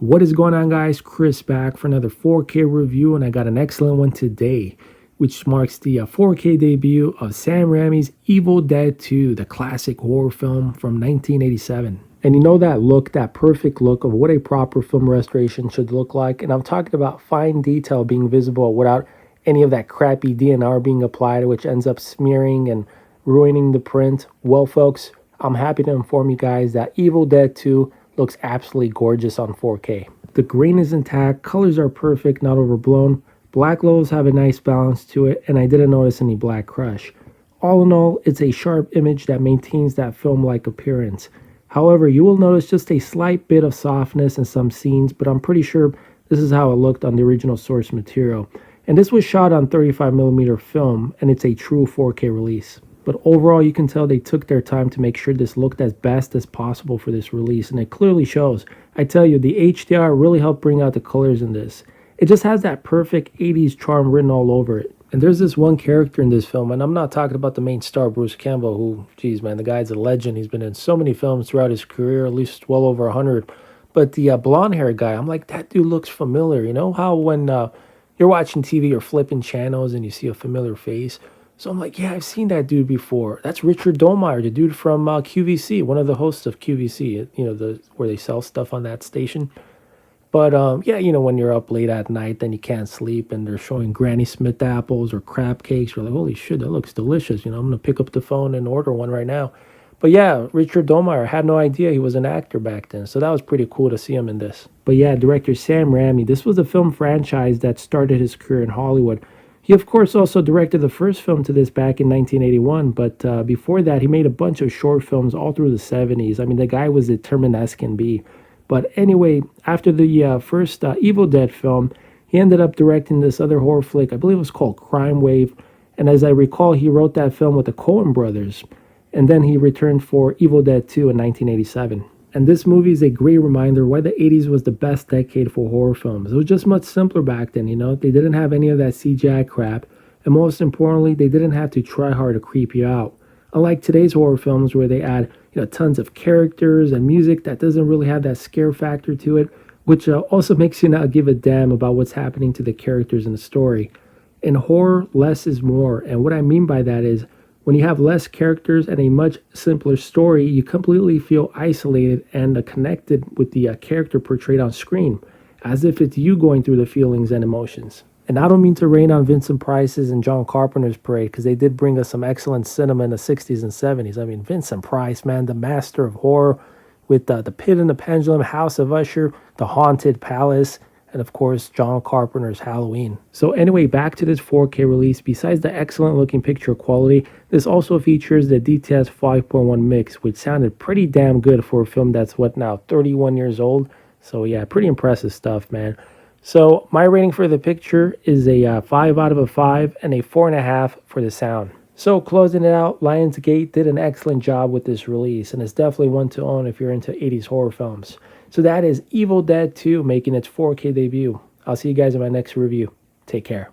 What is going on, guys? Chris back for another 4K review, and I got an excellent one today, which marks the 4K debut of Sam Raimi's Evil Dead 2, the classic horror film from 1987. And you know that look, that perfect look of what a proper film restoration should look like, and I'm talking about fine detail being visible without any of that crappy DNR being applied, which ends up smearing and ruining the print. Well, folks, I'm happy to inform you guys that Evil Dead 2 looks absolutely gorgeous on 4K. The grain is intact, colors are perfect, not overblown. Black lows have a nice balance to it, and I didn't notice any black crush. All in all, it's a sharp image that maintains that film-like appearance. However, you will notice just a slight bit of softness in some scenes, but I'm pretty sure this is how it looked on the original source material. And this was shot on 35mm film, and it's a true 4K release. But overall, you can tell they took their time to make sure this looked as best as possible for this release, and it clearly shows. I tell you, the HDR really helped bring out the colors in this. It just has that perfect 80s charm written all over it. And there's this one character in this film, and I'm not talking about the main star, Bruce Campbell, who, geez, man, the guy's a legend. He's been in so many films throughout his career, at least well over 100. But the blonde-haired guy, I'm like, that dude looks familiar. You know how when you're watching TV or flipping channels and you see a familiar face? So I'm like, yeah, I've seen that dude before. That's Richard Domeyer, the dude from QVC, one of the hosts of QVC, you know, where they sell stuff on that station. But yeah, you know, when you're up late at night, then you can't sleep, and they're showing Granny Smith apples or crab cakes. You're like, holy shit, that looks delicious. You know, I'm going to pick up the phone and order one right now. But yeah, Richard Domeyer, had no idea he was an actor back then. So that was pretty cool to see him in this. But yeah, director Sam Raimi, this was a film franchise that started his career in Hollywood. He, of course, also directed the first film to this back in 1981, but before that, he made a bunch of short films all through the 70s. I mean, the guy was determined as can be. But anyway, after the first Evil Dead film, he ended up directing this other horror flick. I believe it was called Crime Wave. And as I recall, he wrote that film with the Coen brothers. And then he returned for Evil Dead 2 in 1987. And this movie is a great reminder why the 80s was the best decade for horror films. It was just much simpler back then, you know. They didn't have any of that CGI crap. And most importantly, they didn't have to try hard to creep you out. Unlike today's horror films where they add, you know, tons of characters and music that doesn't really have that scare factor to it, which also makes you not give a damn about what's happening to the characters in the story. In horror, less is more. And what I mean by that is, when you have less characters and a much simpler story, you completely feel isolated and connected with the character portrayed on screen, as if it's you going through the feelings and emotions. And I don't mean to rain on Vincent Price's and John Carpenter's parade, because they did bring us some excellent cinema in the 60s and 70s. I mean, Vincent Price, man, the master of horror, with The Pit and the Pendulum, House of Usher, The Haunted Palace, and of course, John Carpenter's Halloween. So anyway, back to this 4K release. Besides the excellent looking picture quality, this also features the DTS 5.1 mix, which sounded pretty damn good for a film that's, what now, 31 years old? So yeah, pretty impressive stuff, man. So my rating for the picture is a 5 out of 5 and a 4.5 for the sound. So closing it out, Lionsgate did an excellent job with this release, and it's definitely one to own if you're into 80s horror films. So that is Evil Dead 2 making its 4K debut. I'll see you guys in my next review. Take care.